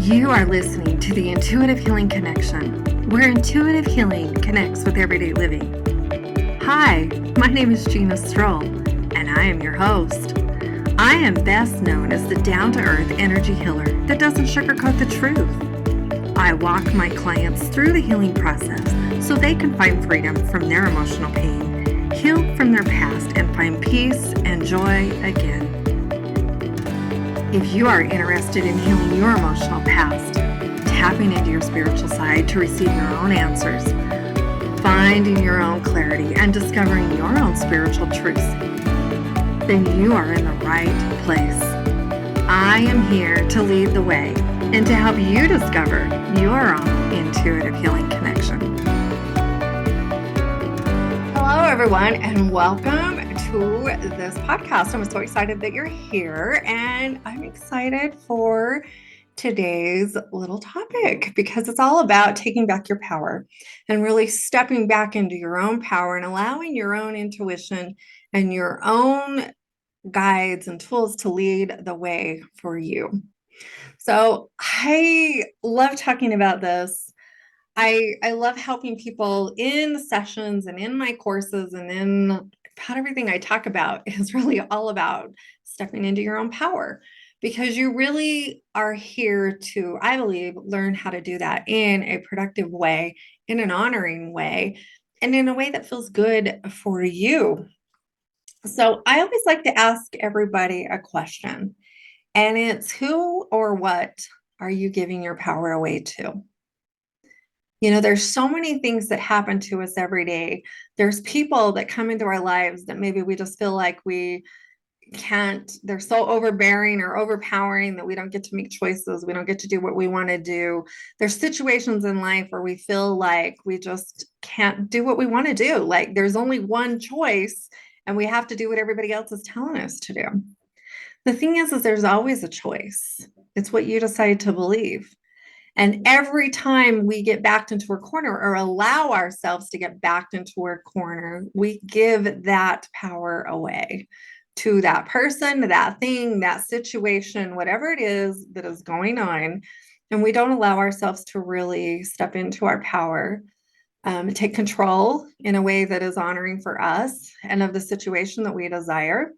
You are listening to the Intuitive Healing Connection, where intuitive healing connects with everyday living. Hi, my name is Gina Strole, and I am your host. I am best known as the down-to-earth energy healer that doesn't sugarcoat the truth. I walk my clients through the healing process so they can find freedom from their emotional pain, heal from their past, and find peace and joy again. If you are interested in healing your emotional past, tapping into your spiritual side to receive your own answers, finding your own clarity, and discovering your own spiritual truths, then you are in the right place. I am here to lead the way and to help you discover your own intuitive healing connection. Hello, everyone, and welcome to this podcast. I'm so excited that you're here, and I'm excited for today's little topic because it's all about taking back your power and really stepping back into your own power and allowing your own intuition and your own guides and tools to lead the way for you. So I love talking about this. I love helping people in sessions and in my courses and in about everything I talk about is really all about stepping into your own power, because you really are here to, I believe, learn how to do that in a productive way, in an honoring way, and in a way that feels good for you. So I always like to ask everybody a question, and it's who or what are you giving your power away to? You know, there's so many things that happen to us every day. There's people that come into our lives that maybe we just feel like we can't, they're so overbearing or overpowering that we don't get to make choices. We don't get to do what we want to do. There's situations in life where we feel like we just can't do what we want to do. Like there's only one choice and we have to do what everybody else is telling us to do. The thing is there's always a choice. It's what you decide to believe. And every time we get backed into a corner or allow ourselves to get backed into a corner, we give that power away to that person, that thing, that situation, whatever it is that is going on. And we don't allow ourselves to really step into our power, take control in a way that is honoring for us and of the situation that we desire,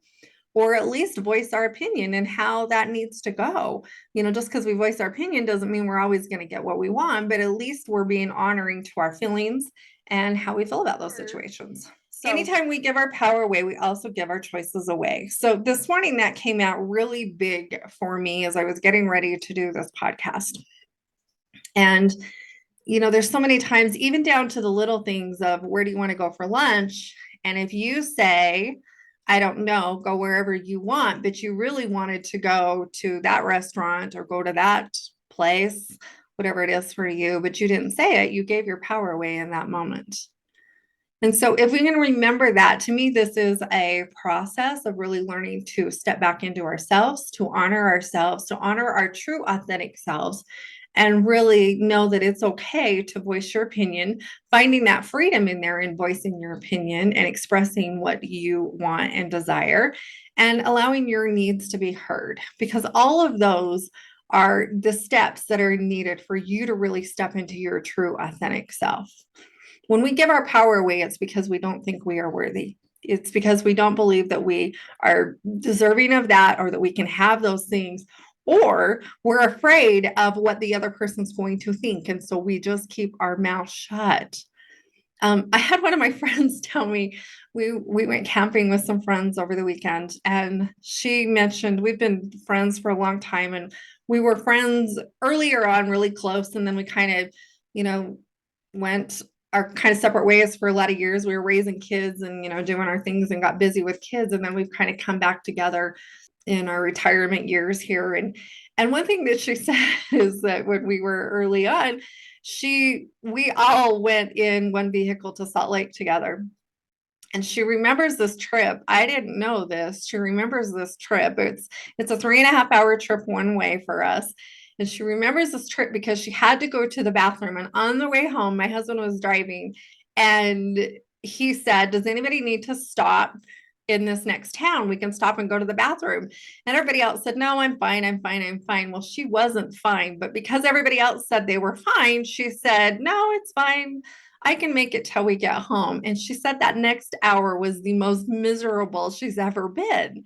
or at least voice our opinion and how that needs to go. You know, just because we voice our opinion doesn't mean we're always going to get what we want, but at least we're being honoring to our feelings and how we feel about those situations. So anytime we give our power away, we also give our choices away. So this morning that came out really big for me as I was getting ready to do this podcast. And you know, there's so many times, even down to the little things of where do you want to go for lunch? And if you say, I don't know, go wherever you want, but you really wanted to go to that restaurant or go to that place, whatever it is for you, but you didn't say it, you gave your power away in that moment. And so if we can remember that, to me, this is a process of really learning to step back into ourselves, to honor our true authentic selves, and really know that it's okay to voice your opinion, finding that freedom in there in voicing your opinion and expressing what you want and desire, and allowing your needs to be heard, because all of those are the steps that are needed for you to really step into your true authentic self. When we give our power away, it's because we don't think we are worthy. It's because we don't believe that we are deserving of that, or that we can have those things, or we're afraid of what the other person's going to think. And so we just keep our mouth shut. I had one of my friends tell me, we went camping with some friends over the weekend, and she mentioned we've been friends for a long time, and we were friends earlier on, really close, and then we kind of, you know, went our kind of separate ways for a lot of years. We were raising kids and, you know, doing our things and got busy with kids. And then we've kind of come back together in our retirement years here. And one thing that she said is that when we were early on, we all went in one vehicle to Salt Lake together. And she remembers this trip. I didn't know this. She remembers this trip. It's a 3.5-hour trip one way for us. And she remembers this trip because she had to go to the bathroom. And on the way home, my husband was driving, and he said, does anybody need to stop in this next town. We can stop and go to the bathroom. And everybody else said, no, I'm fine. I'm fine. I'm fine. Well, she wasn't fine, but because everybody else said they were fine, she said, no, it's fine. I can make it till we get home. And she said that next hour was the most miserable she's ever been.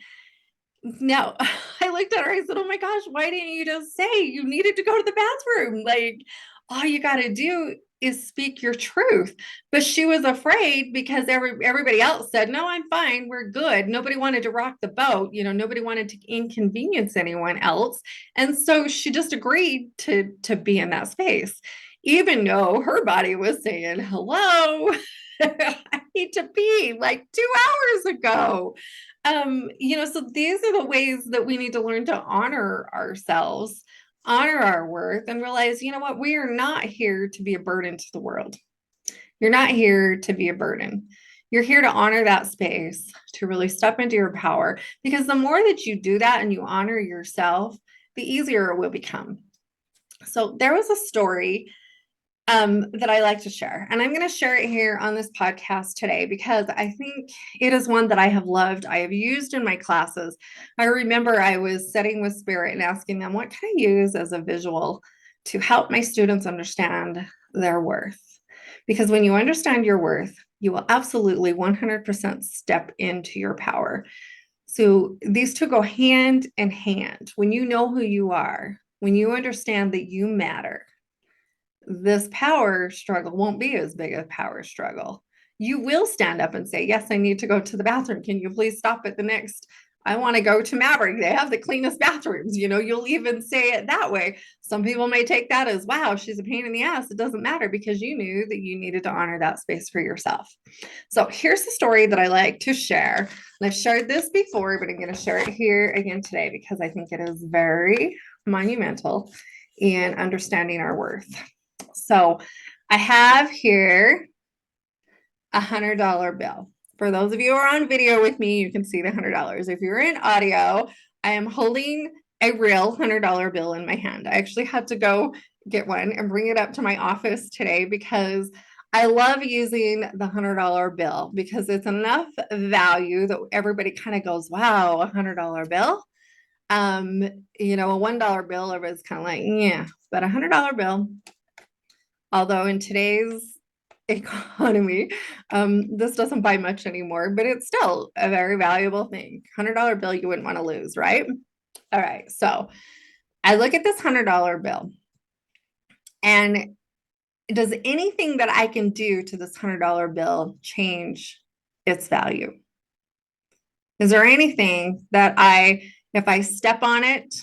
Now, I looked at her, I said, oh my gosh, why didn't you just say you needed to go to the bathroom? Like, all you got to do is speak your truth. But she was afraid because everybody else said, no, I'm fine. We're good. Nobody wanted to rock the boat. Nobody wanted to inconvenience anyone else. And so she just agreed to be in that space, even though her body was saying, hello, I need to pee like 2 hours ago. So these are the ways that we need to learn to honor ourselves, honor our worth, and realize, you know what, we are not here to be a burden to the world. You're not here to be a burden. You're here to honor that space, to really step into your power, because the more that you do that and you honor yourself, the easier it will become. So there was a story that I like to share. And I'm going to share it here on this podcast today because I think it is one that I have loved. I have used in my classes. I remember I was sitting with Spirit and asking them, what can I use as a visual to help my students understand their worth? Because when you understand your worth, you will absolutely 100% step into your power. So these two go hand in hand. When you know who you are, when you understand that you matter, this power struggle won't be as big a power struggle. You will stand up and say, yes, I need to go to the bathroom. Can you please stop at the next? I want to go to Maverick. They have the cleanest bathrooms. You'll even say it that way. Some people may take that as, wow, she's a pain in the ass. It doesn't matter because you knew that you needed to honor that space for yourself. So here's the story that I like to share. And I've shared this before, but I'm going to share it here again today because I think it is very monumental in understanding our worth. So I have here $100 bill. For those of you who are on video with me, you can see the $100. If you're in audio, I am holding a real $100 bill in my hand. I actually had to go get one and bring it up to my office today because I love using the $100 bill because it's enough value that everybody kind of goes, wow, a $100 bill. A $1 bill, everybody's kind of like, yeah, but a $100 bill. Although in today's economy, this doesn't buy much anymore, but it's still a very valuable thing. $100 bill you wouldn't want to lose, right? All right, so I look at this $100 bill, and does anything that I can do to this $100 bill change its value? Is there anything that if I step on it,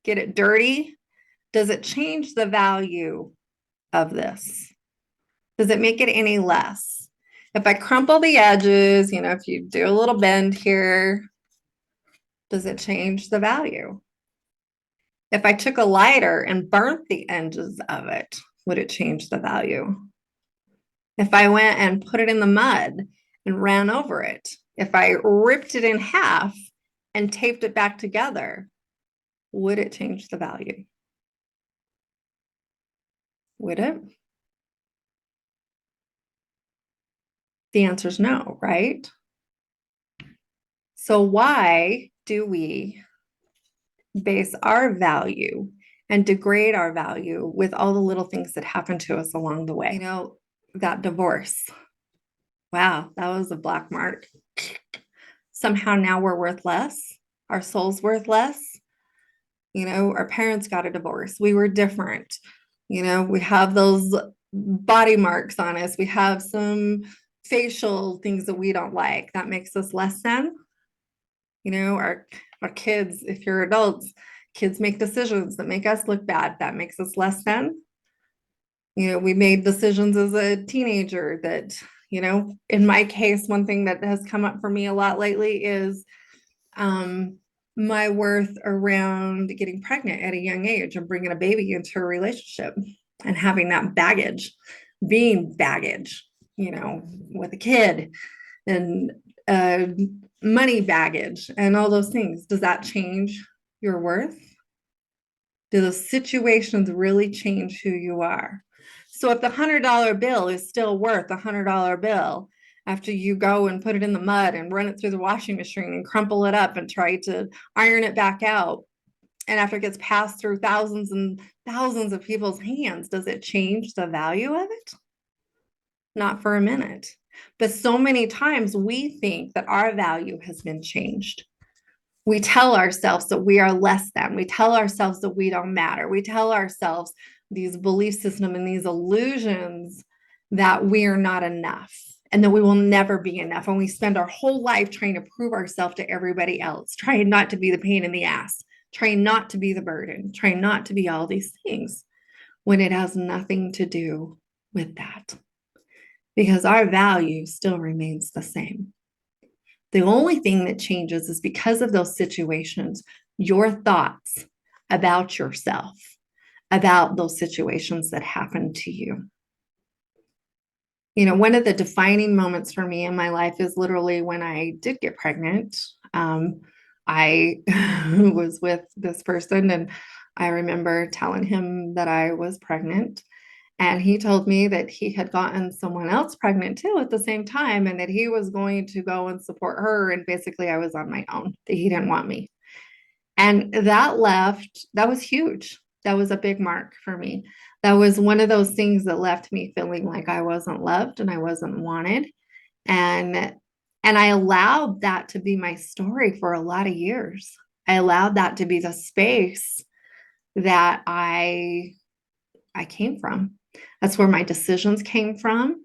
get it dirty, does it change the value of this? Does it make it any less? If I crumple the edges, if you do a little bend here, does it change the value? If I took a lighter and burnt the edges of it, would it change the value? If I went and put it in the mud and ran over it, if I ripped it in half and taped it back together, would it change the value? Would it? The answer is no, right? So why do we base our value and degrade our value with all the little things that happen to us along the way? That divorce. Wow, that was a black mark. Somehow now we're worth less. Our soul's worth less. Our parents got a divorce. We were different. We have those body marks on us. We have some facial things that we don't like. That makes us less than. Our kids, if you're adults, kids make decisions that make us look bad. That makes us less than. We made decisions as a teenager that, in my case, one thing that has come up for me a lot lately is my worth around getting pregnant at a young age and bringing a baby into a relationship and having that baggage, being baggage, with a kid and money baggage and all those things. Does that change your worth? Do those situations really change who you are? So if the $100 bill is still worth a $100 bill after you go and put it in the mud and run it through the washing machine and crumple it up and try to iron it back out. And after it gets passed through thousands and thousands of people's hands, does it change the value of it? Not for a minute. But so many times we think that our value has been changed. We tell ourselves that we are less than. We tell ourselves that we don't matter. We tell ourselves these belief systems and these illusions that we are not enough and that we will never be enough. And we spend our whole life trying to prove ourselves to everybody else, trying not to be the pain in the ass, trying not to be the burden, trying not to be all these things when it has nothing to do with that. Because our value still remains the same. The only thing that changes is because of those situations, your thoughts about yourself, about those situations that happened to you. You know, one of the defining moments for me in my life is literally when I did get pregnant. I was with this person, and I remember telling him that I was pregnant. And he told me that he had gotten someone else pregnant too at the same time, and that he was going to go and support her. And basically, I was on my own, that he didn't want me. And that was huge. That was a big mark for me. That was one of those things that left me feeling like I wasn't loved and I wasn't wanted. And I allowed that to be my story for a lot of years. I allowed that to be the space that I came from. That's where my decisions came from.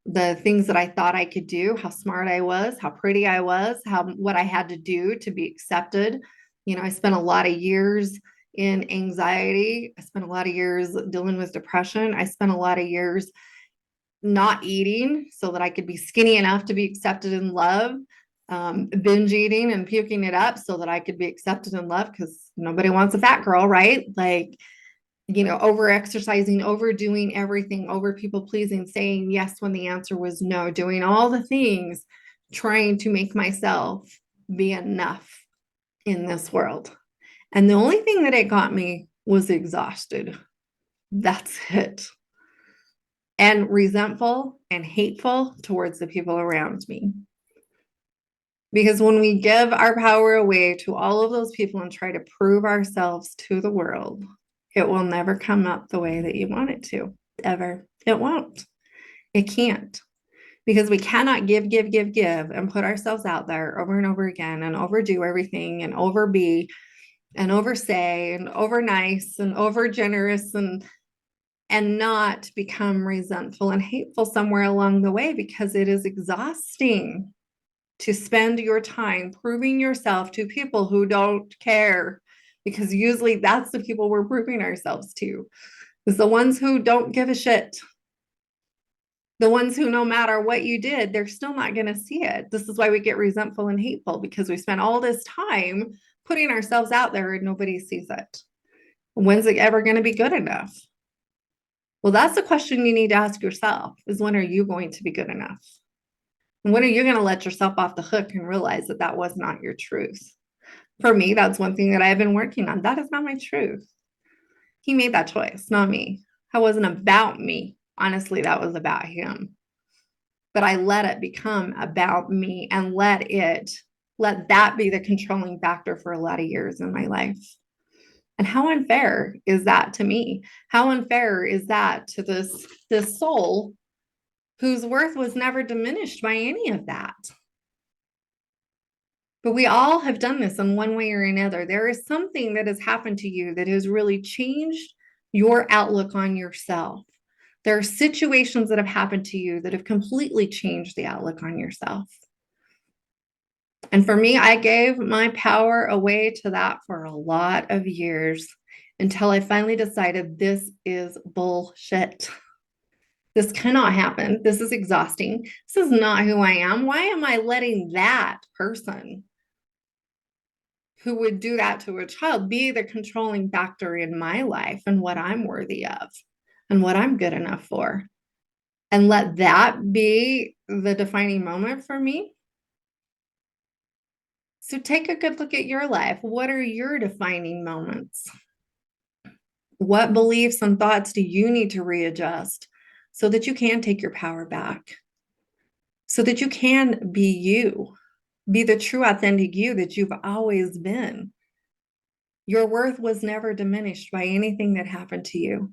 The things that I thought I could do, how smart I was, how pretty I was, what I had to do to be accepted. You know, I spent a lot of years in anxiety. I spent a lot of years dealing with depression. I spent a lot of years not eating so that I could be skinny enough to be accepted and loved. Binge eating and puking it up so that I could be accepted and loved, because nobody wants a fat girl, right? Like, you know, over exercising, overdoing everything, over people pleasing, saying yes when the answer was no, doing all the things, trying to make myself be enough in this world. And the only thing that it got me was exhausted. That's it. And resentful and hateful towards the people around me. Because when we give our power away to all of those people and try to prove ourselves to the world, it will never come up the way that you want it to, ever. It won't. It can't. Because we cannot give, and put ourselves out there over and over again and overdo everything and overbe and oversay and over nice and over generous and not become resentful and hateful somewhere along the way, because it is exhausting to spend your time proving yourself to people who don't care, because usually that's the people we're proving ourselves to, is the ones who don't give a shit. The ones who, no matter what you did, they're still not going to see it. This is why we get resentful and hateful, because we spent all this time putting ourselves out there and nobody sees it. When's it ever going to be good enough? Well, that's the question you need to ask yourself, is when are you going to be good enough? And when are you going to let yourself off the hook and realize that that was not your truth? For me, that's one thing that I've been working on. That is not my truth. He made that choice, not me. That wasn't about me. Honestly, that was about him. But I let it become about me and let that be the controlling factor for a lot of years in my life. And how unfair is that to me? How unfair is that to this soul whose worth was never diminished by any of that? But we all have done this in one way or another. There is something that has happened to you that has really changed your outlook on yourself. There are situations that have happened to you that have completely changed the outlook on yourself. And for me, I gave my power away to that for a lot of years until I finally decided this is bullshit. This cannot happen. This is exhausting. This is not who I am. Why am I letting that person who would do that to a child be the controlling factor in my life and what I'm worthy of and what I'm good enough for? And let that be the defining moment for me. So take a good look at your life. What are your defining moments? What beliefs and thoughts do you need to readjust so that you can take your power back? so that you can be you, be the true, authentic you that you've always been. Your worth was never diminished by anything that happened to you.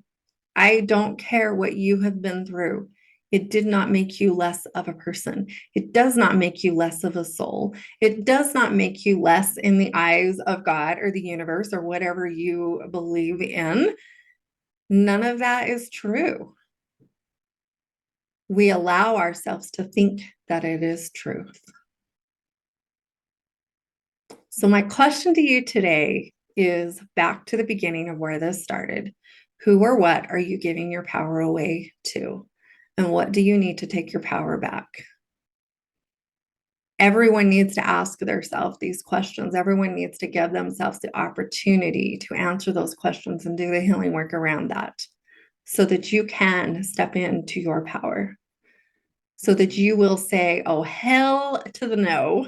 I don't care what you have been through. It did not make you less of a person. It does not make you less of a soul. It does not make you less in the eyes of God or the universe or whatever you believe in. None of that is true. We allow ourselves to think that it is truth. So my question to you today is back to the beginning of where this started. Who or what are you giving your power away to? And what do you need to take your power back? Everyone needs to ask themselves these questions. Everyone needs to give themselves the opportunity to answer those questions and do the healing work around that so that you can step into your power. So that you will say, oh, hell to the no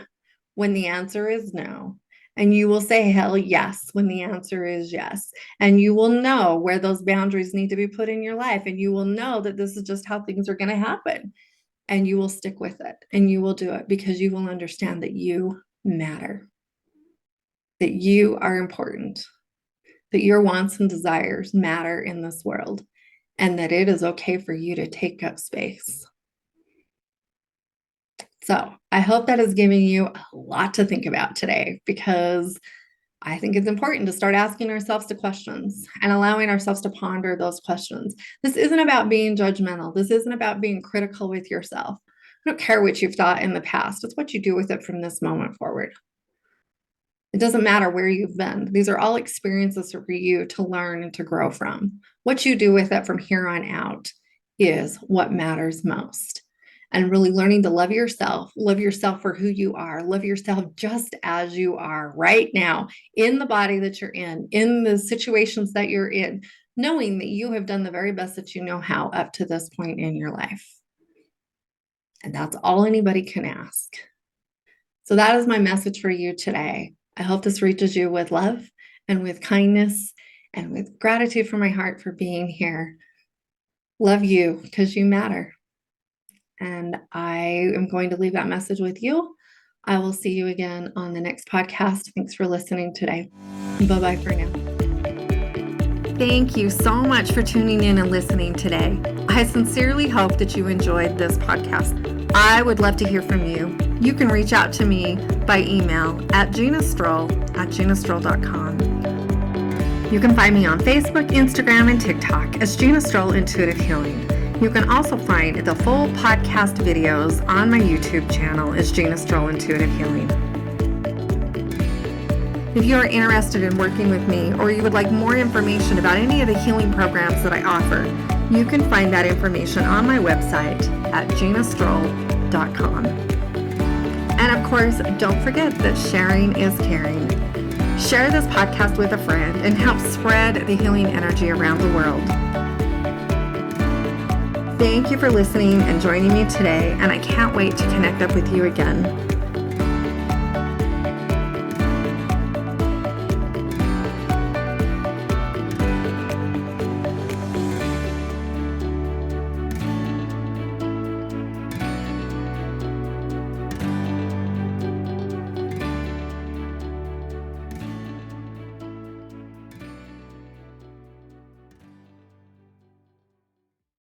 when the answer is no. And you will say hell yes when the answer is yes. And you will know where those boundaries need to be put in your life. And you will know that this is just how things are going to happen. And you will stick with it and you will do it because you will understand that you matter, that you are important, that your wants and desires matter in this world, and that it is okay for you to take up space. So I hope that is giving you a lot to think about today, because I think it's important to start asking ourselves the questions and allowing ourselves to ponder those questions. This isn't about being judgmental. This isn't about being critical with yourself. I don't care what you've thought in the past. It's what you do with it from this moment forward. It doesn't matter where you've been. These are all experiences for you to learn and to grow from. What you do with it from here on out is what matters most. And really learning to love yourself for who you are, love yourself just as you are right now, in the body that you're in the situations that you're in, knowing that you have done the very best that you know how up to this point in your life. And that's all anybody can ask. So that is my message for you today. I hope this reaches you with love and with kindness and with gratitude from my heart for being here. Love you because you matter. And I am going to leave that message with you. I will see you again on the next podcast. Thanks for listening today. Bye-bye for now. Thank you so much for tuning in and listening today. I sincerely hope that you enjoyed this podcast. I would love to hear from you. You can reach out to me by email at ginastrole@ginastrole.com. You can find me on Facebook, Instagram, and TikTok as Gina Strole Intuitive Healing. You can also find the full podcast videos on my YouTube channel as Gina Strole Intuitive Healing. If you are interested in working with me, or you would like more information about any of the healing programs that I offer, you can find that information on my website at ginastrole.com. And of course, don't forget that sharing is caring. Share this podcast with a friend and help spread the healing energy around the world. Thank you for listening and joining me today, and I can't wait to connect up with you again.